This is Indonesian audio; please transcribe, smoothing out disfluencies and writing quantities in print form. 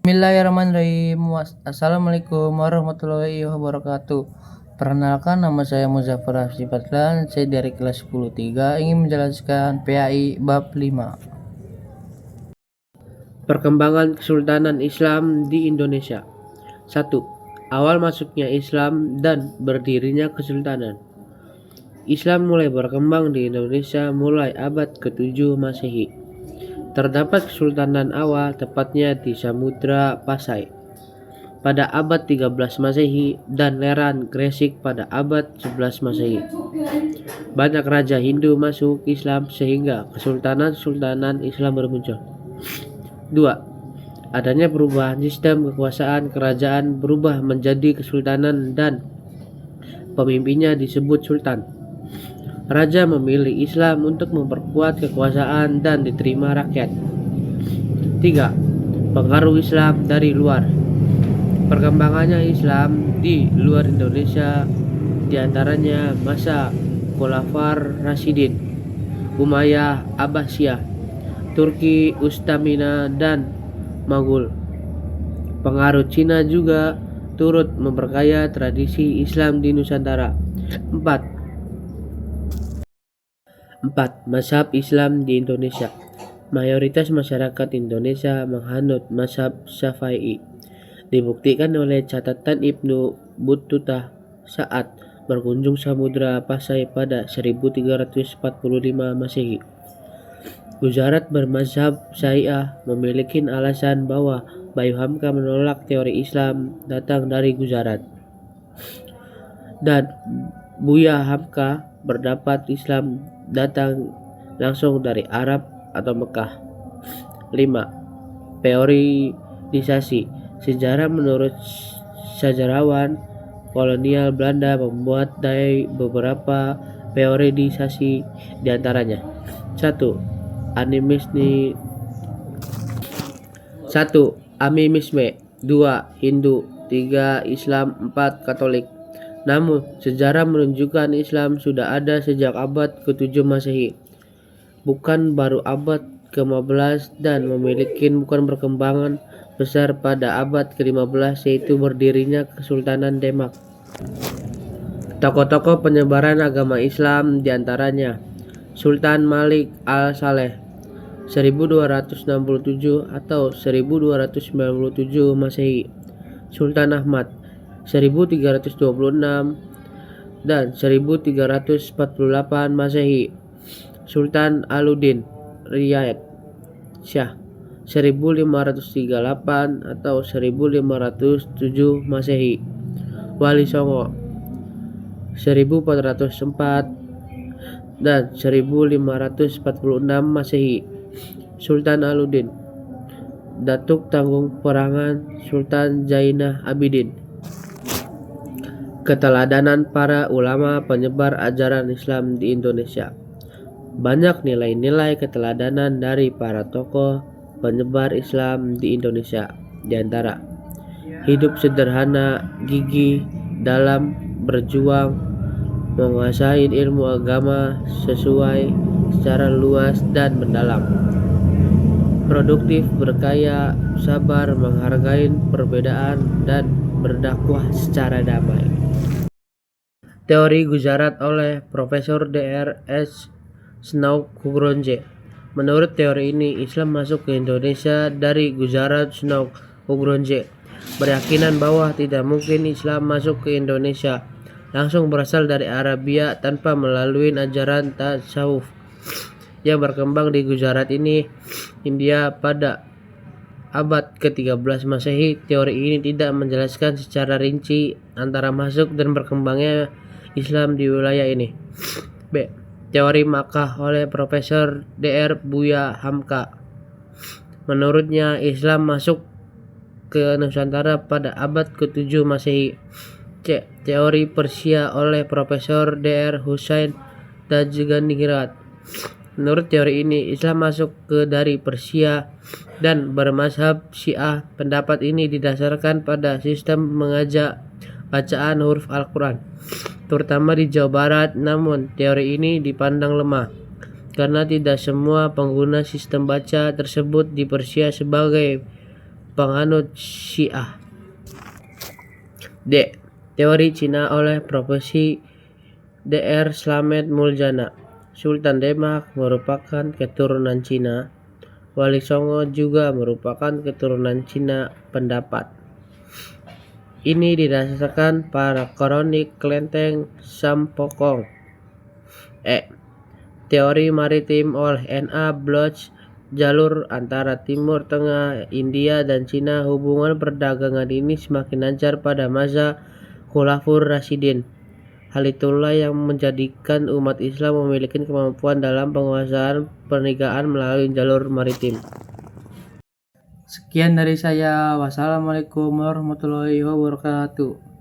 Bismillahirrahmanirrahim. Assalamualaikum warahmatullahi wabarakatuh. Perkenalkan, nama saya Muzaffar Hafsi Fadlan. Saya dari kelas 10-3 ingin menjelaskan PAI bab 5. Perkembangan Kesultanan Islam di Indonesia. 1. Awal masuknya Islam dan berdirinya Kesultanan. Islam mulai berkembang di Indonesia mulai abad ke-7 Masehi. Terdapat kesultanan awal tepatnya di Samudra Pasai pada abad 13 Masehi dan Leran Gresik pada abad 11 Masehi. Banyak raja Hindu masuk Islam sehingga kesultanan-sultanan Islam bermuncul. 2. Adanya perubahan sistem kekuasaan kerajaan berubah menjadi kesultanan dan pemimpinnya disebut sultan. Raja memilih Islam untuk memperkuat kekuasaan dan diterima rakyat. 3. Pengaruh Islam dari luar. Perkembangannya Islam di luar Indonesia diantaranya masa Khulafaur Rasyidin, Umayyah, Abbasiyah, Turki, Ustamina, dan Maghul. Pengaruh Cina juga turut memperkaya tradisi Islam di Nusantara. 4. Mazhab Islam di Indonesia. Mayoritas masyarakat Indonesia menganut mazhab Syafi'i. Dibuktikan oleh catatan Ibnu Battuta saat berkunjung Samudra Pasai pada 1345 Masehi. Gujarat bermazhab Syiah memiliki alasan bahwa Bayu Hamka menolak teori Islam datang dari Gujarat, dan Buya Hamka berpendapat Islam datang langsung dari Arab atau Mekah. 5. Periodisasi sejarah. Menurut sejarawan kolonial Belanda membuat beberapa periodisasi diantaranya. 1. Animisme. 2. Hindu. 3. Islam. 4. Katolik. Namun, sejarah menunjukkan Islam sudah ada sejak abad ke-7 Masehi, bukan baru abad ke-15, dan memiliki perkembangan besar pada abad ke-15, yaitu berdirinya Kesultanan Demak. Tokoh-tokoh penyebaran agama Islam diantaranya Sultan Malik al-Saleh 1267 atau 1297 Masehi, Sultan Ahmad 1326 dan 1348 Masehi, Sultan Alauddin Riyad Shah 1538 atau 1507 Masehi, Wali Songo 1404 dan 1546 Masehi, Sultan Alauddin. Datuk Tanggung Perangan Sultan Zainal Abidin. Keteladanan para ulama penyebar ajaran Islam di Indonesia. Banyak nilai-nilai keteladanan dari para tokoh penyebar Islam di Indonesia, di antara hidup sederhana, gigih dalam berjuang, menguasai ilmu agama secara luas dan mendalam, produktif, berkaya, sabar, menghargai perbedaan, dan berdakwah secara damai. Teori Gujarat oleh Profesor Dr. S. Snow Kugronje. Menurut teori ini, Islam masuk ke Indonesia dari Gujarat. Snow Kugronje berkeyakinan bahwa tidak mungkin Islam masuk ke Indonesia langsung berasal dari Arabia tanpa melalui ajaran tasawuf yang berkembang di Gujarat ini, India pada abad ke-13 Masehi. Teori ini tidak menjelaskan secara rinci antara masuk dan berkembangnya Islam di wilayaya ini. B. Teori Makkah oleh Profesor Dr. Buya Hamka. Menurutnya, Islam masuk ke Nusantara pada abad ke-7 Masehi. C. Teori Persia oleh Profesor Dr. Husain Tajganingrat. Menurut teori ini, Islam masuk ke dari Persia dan bermazhab Syiah. Pendapat ini didasarkan pada sistem mengajak bacaan huruf Al-Quran, terutama di Jawa Barat. Namun, teori ini dipandang lemah karena tidak semua pengguna sistem baca tersebut di Persia sebagai penganut Syiah. D. Teori Cina oleh Profesi Dr. Slamet Muljana. Sultan Demak merupakan keturunan Cina. Wali Songo juga merupakan keturunan Cina. Pendapat ini didasarkan pada kronik Kelenteng Sampokong. E. Teori maritim oleh N.A. Bloch. Jalur antara Timur Tengah, India, dan Cina. Hubungan perdagangan ini semakin lancar pada masa Khulafaur Rasyidin. Hal itulah yang menjadikan umat Islam memiliki kemampuan dalam penguasaan perniagaan melalui jalur maritim. Sekian dari saya. Wassalamualaikum warahmatullahi wabarakatuh.